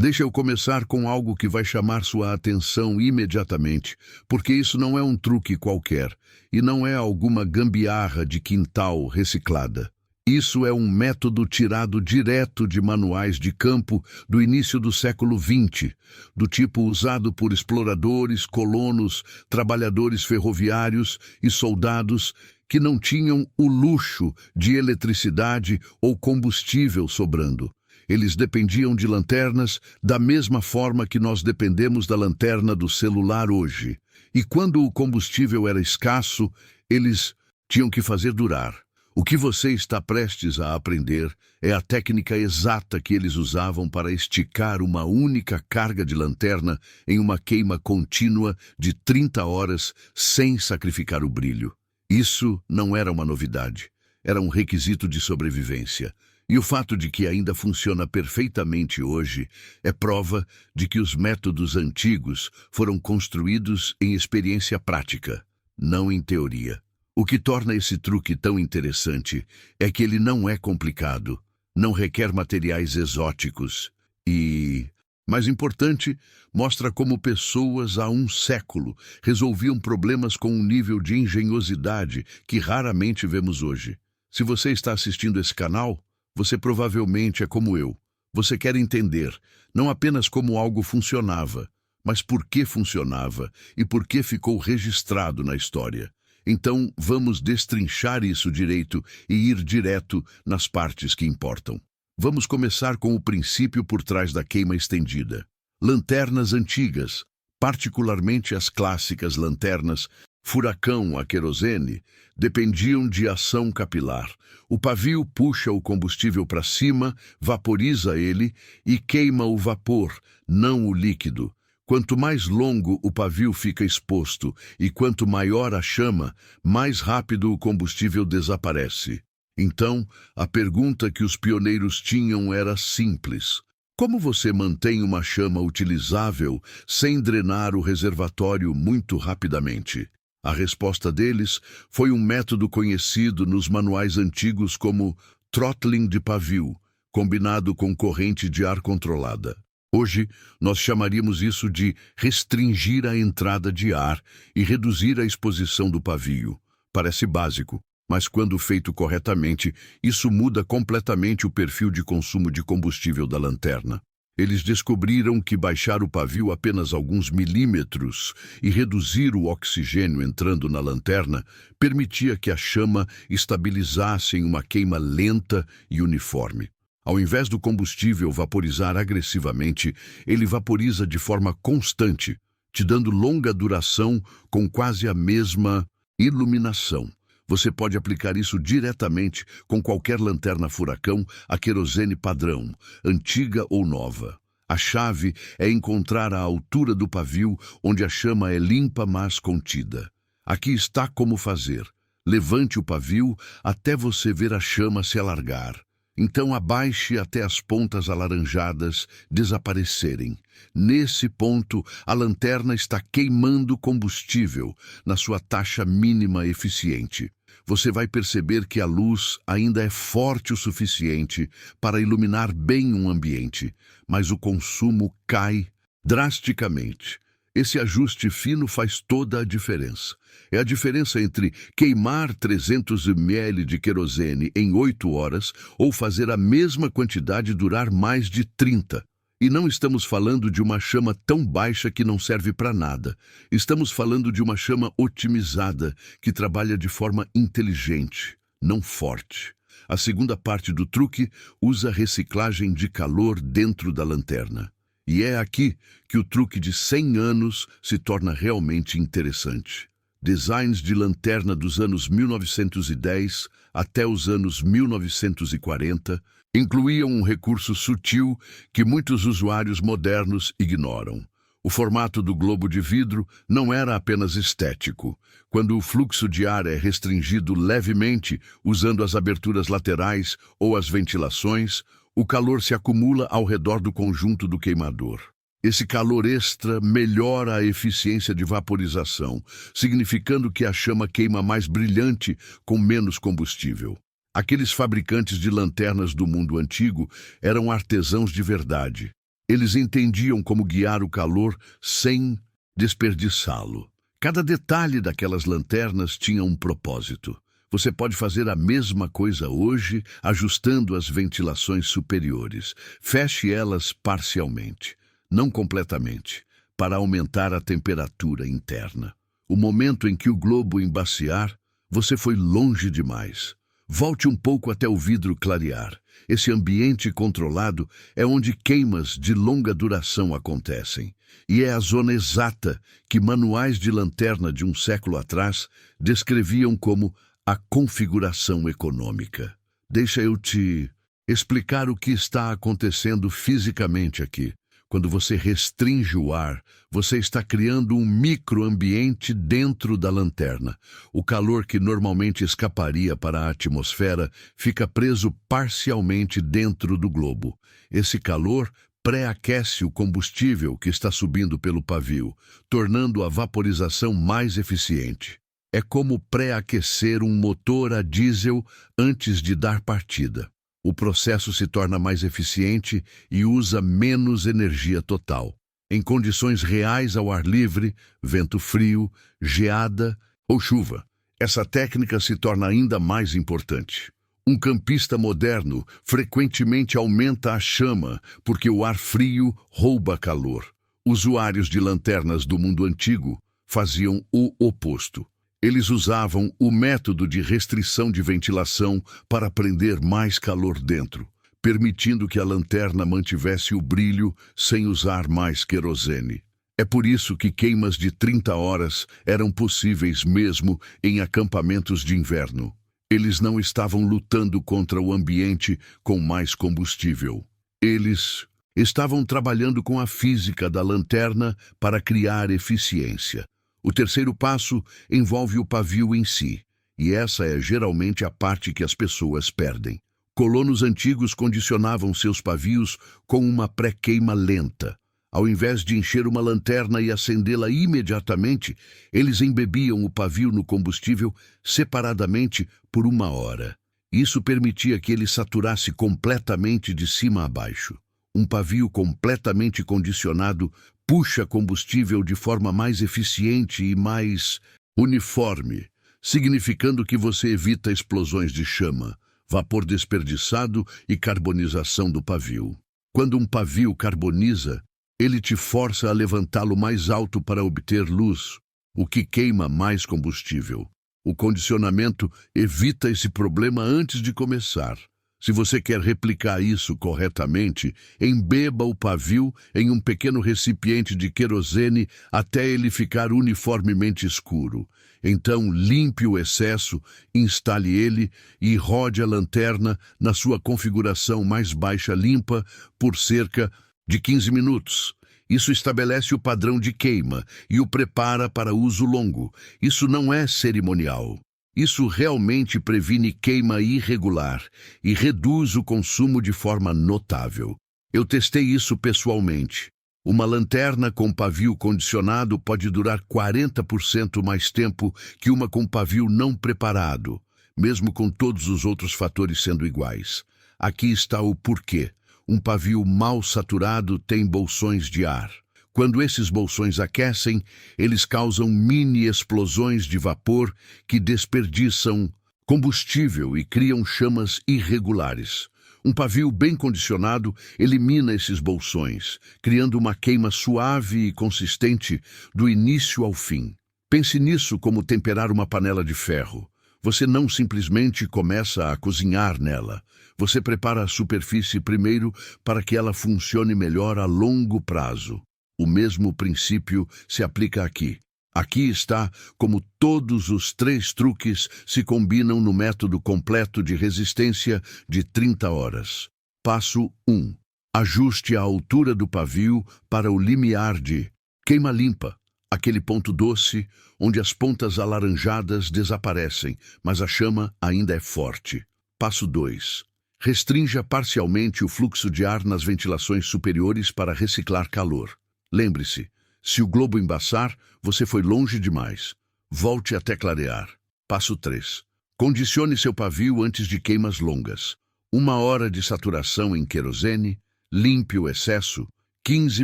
Deixa eu começar com algo que vai chamar sua atenção imediatamente, porque isso não é um truque qualquer e não é alguma gambiarra de quintal reciclada. Isso é um método tirado direto de manuais de campo do início do século XX, do tipo usado por exploradores, colonos, trabalhadores ferroviários e soldados que não tinham o luxo de eletricidade ou combustível sobrando. Eles dependiam de lanternas da mesma forma que nós dependemos da lanterna do celular hoje. E quando o combustível era escasso, eles tinham que fazer durar. O que você está prestes a aprender é a técnica exata que eles usavam para esticar uma única carga de lanterna em uma queima contínua de 30 horas sem sacrificar o brilho. Isso não era uma novidade, era um requisito de sobrevivência. E o fato de que ainda funciona perfeitamente hoje é prova de que os métodos antigos foram construídos em experiência prática, não em teoria. O que torna esse truque tão interessante é que ele não é complicado, não requer materiais exóticos e, mais importante, mostra como pessoas há um século resolviam problemas com um nível de engenhosidade que raramente vemos hoje. Se você está assistindo esse canal, você provavelmente é como eu. Você quer entender não apenas como algo funcionava, mas por que funcionava e por que ficou registrado na história. Então, vamos destrinchar isso direito e ir direto nas partes que importam. Vamos começar com o princípio por trás da queima estendida. Lanternas antigas, particularmente as clássicas lanternas furacão a querosene, dependiam de ação capilar. O pavio puxa o combustível para cima, vaporiza ele e queima o vapor, não o líquido. Quanto mais longo o pavio fica exposto e quanto maior a chama, mais rápido o combustível desaparece. Então, a pergunta que os pioneiros tinham era simples. Como você mantém uma chama utilizável sem drenar o reservatório muito rapidamente? A resposta deles foi um método conhecido nos manuais antigos como throttling de pavio, combinado com corrente de ar controlada. Hoje, nós chamaríamos isso de restringir a entrada de ar e reduzir a exposição do pavio. Parece básico, mas quando feito corretamente, isso muda completamente o perfil de consumo de combustível da lanterna. Eles descobriram que baixar o pavio apenas alguns milímetros e reduzir o oxigênio entrando na lanterna permitia que a chama estabilizasse em uma queima lenta e uniforme. Ao invés do combustível vaporizar agressivamente, ele vaporiza de forma constante, te dando longa duração com quase a mesma iluminação. Você pode aplicar isso diretamente com qualquer lanterna furacão a querosene padrão, antiga ou nova. A chave é encontrar a altura do pavio onde a chama é limpa mas contida. Aqui está como fazer. Levante o pavio até você ver a chama se alargar. Então abaixe até as pontas alaranjadas desaparecerem. Nesse ponto, a lanterna está queimando combustível na sua taxa mínima eficiente. Você vai perceber que a luz ainda é forte o suficiente para iluminar bem um ambiente, mas o consumo cai drasticamente. Esse ajuste fino faz toda a diferença. É a diferença entre queimar 300 ml de querosene em 8 horas ou fazer a mesma quantidade durar mais de 30. E não estamos falando de uma chama tão baixa que não serve para nada. Estamos falando de uma chama otimizada, que trabalha de forma inteligente, não forte. A segunda parte do truque usa reciclagem de calor dentro da lanterna. E é aqui que o truque de 100 anos se torna realmente interessante. Designs de lanterna dos anos 1910 até os anos 1940 incluíam um recurso sutil que muitos usuários modernos ignoram. O formato do globo de vidro não era apenas estético. Quando o fluxo de ar é restringido levemente, usando as aberturas laterais ou as ventilações, o calor se acumula ao redor do conjunto do queimador. Esse calor extra melhora a eficiência de vaporização, significando que a chama queima mais brilhante com menos combustível. Aqueles fabricantes de lanternas do mundo antigo eram artesãos de verdade. Eles entendiam como guiar o calor sem desperdiçá-lo. Cada detalhe daquelas lanternas tinha um propósito. Você pode fazer a mesma coisa hoje, ajustando as ventilações superiores. Feche elas parcialmente, não completamente, para aumentar a temperatura interna. O momento em que o globo embaciar, você foi longe demais. Volte um pouco até o vidro clarear. Esse ambiente controlado é onde queimas de longa duração acontecem. E é a zona exata que manuais de lanterna de um século atrás descreviam como a configuração econômica. Deixa eu te explicar o que está acontecendo fisicamente aqui. Quando você restringe o ar, você está criando um microambiente dentro da lanterna. O calor que normalmente escaparia para a atmosfera fica preso parcialmente dentro do globo. Esse calor pré-aquece o combustível que está subindo pelo pavio, tornando a vaporização mais eficiente. É como pré-aquecer um motor a diesel antes de dar partida. O processo se torna mais eficiente e usa menos energia total. Em condições reais ao ar livre, vento frio, geada ou chuva, essa técnica se torna ainda mais importante. Um campista moderno frequentemente aumenta a chama porque o ar frio rouba calor. Usuários de lanternas do mundo antigo faziam o oposto. Eles usavam o método de restrição de ventilação para prender mais calor dentro, permitindo que a lanterna mantivesse o brilho sem usar mais querosene. É por isso que queimas de 30 horas eram possíveis mesmo em acampamentos de inverno. Eles não estavam lutando contra o ambiente com mais combustível. Eles estavam trabalhando com a física da lanterna para criar eficiência. O terceiro passo envolve o pavio em si, e essa é geralmente a parte que as pessoas perdem. Colonos antigos condicionavam seus pavios com uma pré-queima lenta. Ao invés de encher uma lanterna e acendê-la imediatamente, eles embebiam o pavio no combustível separadamente por 1 hora. Isso permitia que ele saturasse completamente de cima a baixo. Um pavio completamente condicionado puxa combustível de forma mais eficiente e mais uniforme, significando que você evita explosões de chama, vapor desperdiçado e carbonização do pavio. Quando um pavio carboniza, ele te força a levantá-lo mais alto para obter luz, o que queima mais combustível. O condicionamento evita esse problema antes de começar. Se você quer replicar isso corretamente, embeba o pavio em um pequeno recipiente de querosene até ele ficar uniformemente escuro. Então, limpe o excesso, instale ele e rode a lanterna na sua configuração mais baixa limpa por cerca de 15 minutos. Isso estabelece o padrão de queima e o prepara para uso longo. Isso não é cerimonial. Isso realmente previne queima irregular e reduz o consumo de forma notável. Eu testei isso pessoalmente. Uma lanterna com pavio condicionado pode durar 40% mais tempo que uma com pavio não preparado, mesmo com todos os outros fatores sendo iguais. Aqui está o porquê. Um pavio mal saturado tem bolsões de ar. Quando esses bolsões aquecem, eles causam mini-explosões de vapor que desperdiçam combustível e criam chamas irregulares. Um pavio bem condicionado elimina esses bolsões, criando uma queima suave e consistente do início ao fim. Pense nisso como temperar uma panela de ferro. Você não simplesmente começa a cozinhar nela. Você prepara a superfície primeiro para que ela funcione melhor a longo prazo. O mesmo princípio se aplica aqui. Aqui está como todos os 3 truques se combinam no método completo de resistência de 30 horas. Passo 1. Ajuste a altura do pavio para o limiar de queima limpa, aquele ponto doce onde as pontas alaranjadas desaparecem, mas a chama ainda é forte. Passo 2. Restrinja parcialmente o fluxo de ar nas ventilações superiores para reciclar calor. Lembre-se, se o globo embaçar, você foi longe demais. Volte até clarear. Passo 3. Condicione seu pavio antes de queimas longas. 1 hora de saturação em querosene, limpe o excesso, 15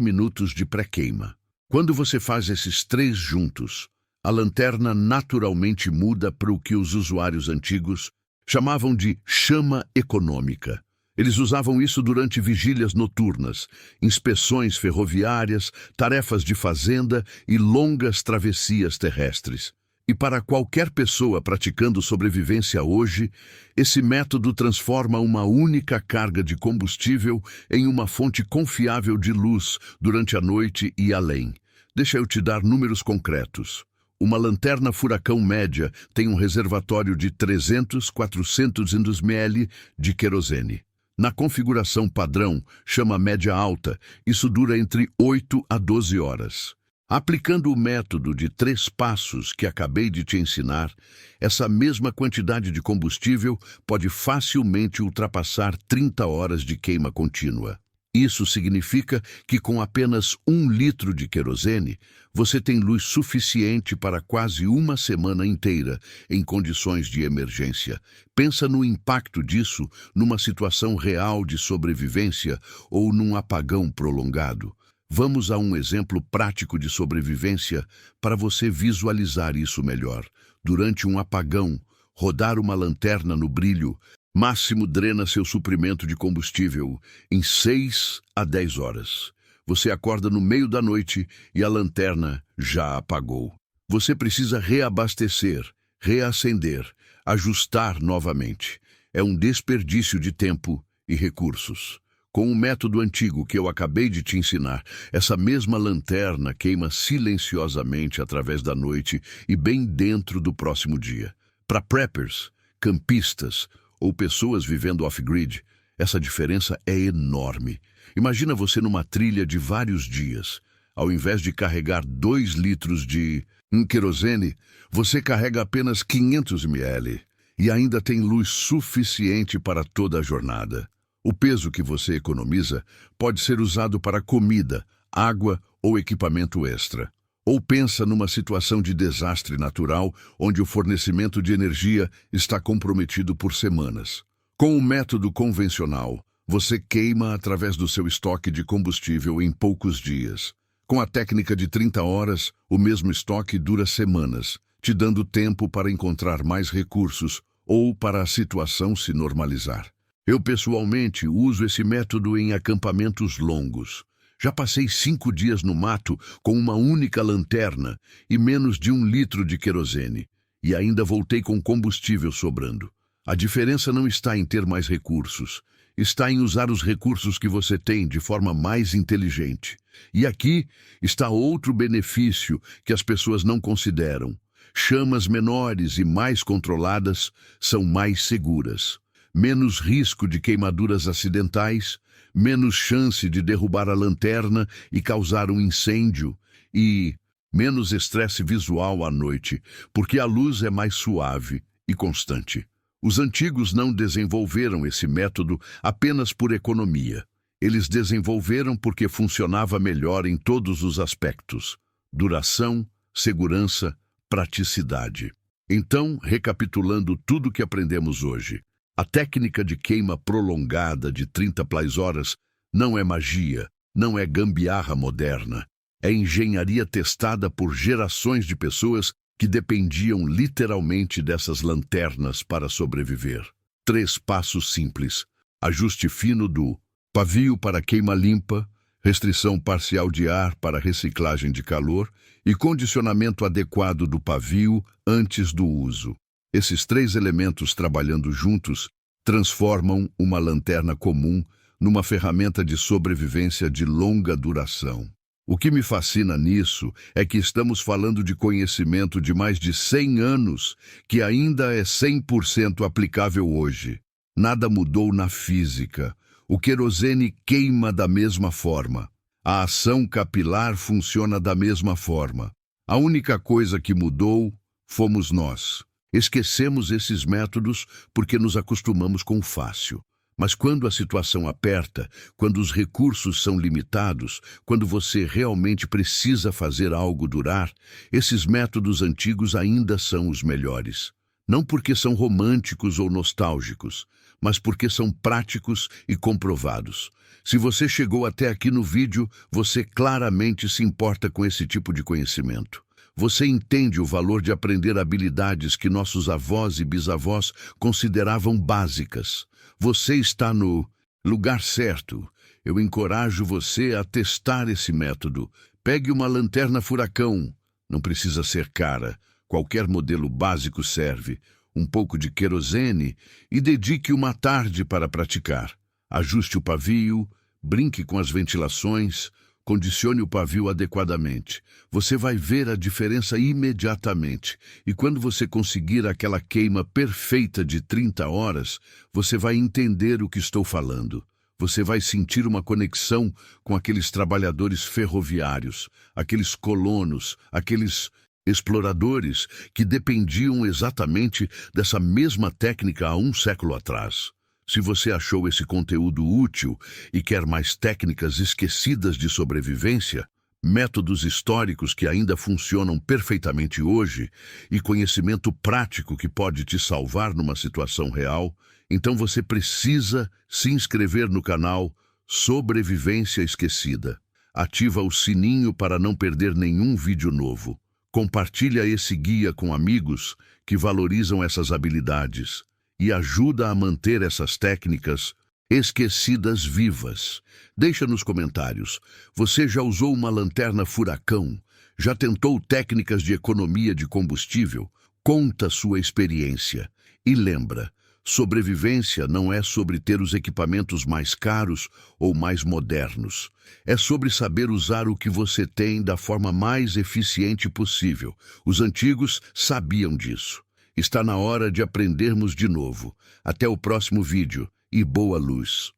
minutos de pré-queima. Quando você faz esses três juntos, a lanterna naturalmente muda para o que os usuários antigos chamavam de chama econômica. Eles usavam isso durante vigílias noturnas, inspeções ferroviárias, tarefas de fazenda e longas travessias terrestres. E para qualquer pessoa praticando sobrevivência hoje, esse método transforma uma única carga de combustível em uma fonte confiável de luz durante a noite e além. Deixa eu te dar números concretos. Uma lanterna furacão média tem um reservatório de 300-400 ml de querosene. Na configuração padrão, chama média alta, isso dura entre 8 a 12 horas. Aplicando o método de 3 passos que acabei de te ensinar, essa mesma quantidade de combustível pode facilmente ultrapassar 30 horas de queima contínua. Isso significa que com apenas 1 litro de querosene, você tem luz suficiente para quase uma semana inteira em condições de emergência. Pensa no impacto disso numa situação real de sobrevivência ou num apagão prolongado. Vamos a um exemplo prático de sobrevivência para você visualizar isso melhor. Durante um apagão, rodar uma lanterna no brilho máximo drena seu suprimento de combustível em 6 a 10 horas. Você acorda no meio da noite e a lanterna já apagou. Você precisa reabastecer, reacender, ajustar novamente. É um desperdício de tempo e recursos. Com o método antigo que eu acabei de te ensinar, essa mesma lanterna queima silenciosamente através da noite e bem dentro do próximo dia. Para preppers, campistas ou pessoas vivendo off-grid, essa diferença é enorme. Imagina você numa trilha de vários dias. Ao invés de carregar 2 litros de querosene, você carrega apenas 500 ml e ainda tem luz suficiente para toda a jornada. O peso que você economiza pode ser usado para comida, água ou equipamento extra. Ou pensa numa situação de desastre natural onde o fornecimento de energia está comprometido por semanas. Com o método convencional, você queima através do seu estoque de combustível em poucos dias. Com a técnica de 30 horas, o mesmo estoque dura semanas, te dando tempo para encontrar mais recursos ou para a situação se normalizar. Eu pessoalmente uso esse método em acampamentos longos. Já passei 5 dias no mato com uma única lanterna e menos de 1 litro de querosene, e ainda voltei com combustível sobrando. A diferença não está em ter mais recursos, está em usar os recursos que você tem de forma mais inteligente. E aqui está outro benefício que as pessoas não consideram. Chamas menores e mais controladas são mais seguras. Menos risco de queimaduras acidentais, menos chance de derrubar a lanterna e causar um incêndio, e menos estresse visual à noite, porque a luz é mais suave e constante. Os antigos não desenvolveram esse método apenas por economia. Eles desenvolveram porque funcionava melhor em todos os aspectos: duração, segurança, praticidade. Então, recapitulando tudo que aprendemos hoje, a técnica de queima prolongada de 30 horas não é magia, não é gambiarra moderna. É engenharia testada por gerações de pessoas que dependiam literalmente dessas lanternas para sobreviver. 3 passos simples: ajuste fino do pavio para queima limpa, restrição parcial de ar para reciclagem de calor e condicionamento adequado do pavio antes do uso. Esses 3 elementos trabalhando juntos transformam uma lanterna comum numa ferramenta de sobrevivência de longa duração. O que me fascina nisso é que estamos falando de conhecimento de mais de 100 anos que ainda é 100% aplicável hoje. Nada mudou na física. O querosene queima da mesma forma. A ação capilar funciona da mesma forma. A única coisa que mudou fomos nós. Esquecemos esses métodos porque nos acostumamos com o fácil. Mas quando a situação aperta, quando os recursos são limitados, quando você realmente precisa fazer algo durar, esses métodos antigos ainda são os melhores. Não porque são românticos ou nostálgicos, mas porque são práticos e comprovados. Se você chegou até aqui no vídeo, você claramente se importa com esse tipo de conhecimento. Você entende o valor de aprender habilidades que nossos avós e bisavós consideravam básicas. Você está no lugar certo. Eu encorajo você a testar esse método. Pegue uma lanterna furacão. Não precisa ser cara. Qualquer modelo básico serve. Um pouco de querosene e dedique uma tarde para praticar. Ajuste o pavio, brinque com as ventilações, condicione o pavio adequadamente. Você vai ver a diferença imediatamente. E quando você conseguir aquela queima perfeita de 30 horas, você vai entender o que estou falando. Você vai sentir uma conexão com aqueles trabalhadores ferroviários, aqueles colonos, aqueles exploradores que dependiam exatamente dessa mesma técnica há um século atrás. Se você achou esse conteúdo útil e quer mais técnicas esquecidas de sobrevivência, métodos históricos que ainda funcionam perfeitamente hoje e conhecimento prático que pode te salvar numa situação real, então você precisa se inscrever no canal Sobrevivência Esquecida. Ativa o sininho para não perder nenhum vídeo novo. Compartilha esse guia com amigos que valorizam essas habilidades e ajuda a manter essas técnicas esquecidas vivas. Deixa nos comentários, você já usou uma lanterna furacão? Já tentou técnicas de economia de combustível? Conta sua experiência. E lembra, sobrevivência não é sobre ter os equipamentos mais caros ou mais modernos. É sobre saber usar o que você tem da forma mais eficiente possível. Os antigos sabiam disso. Está na hora de aprendermos de novo. Até o próximo vídeo e boa luz.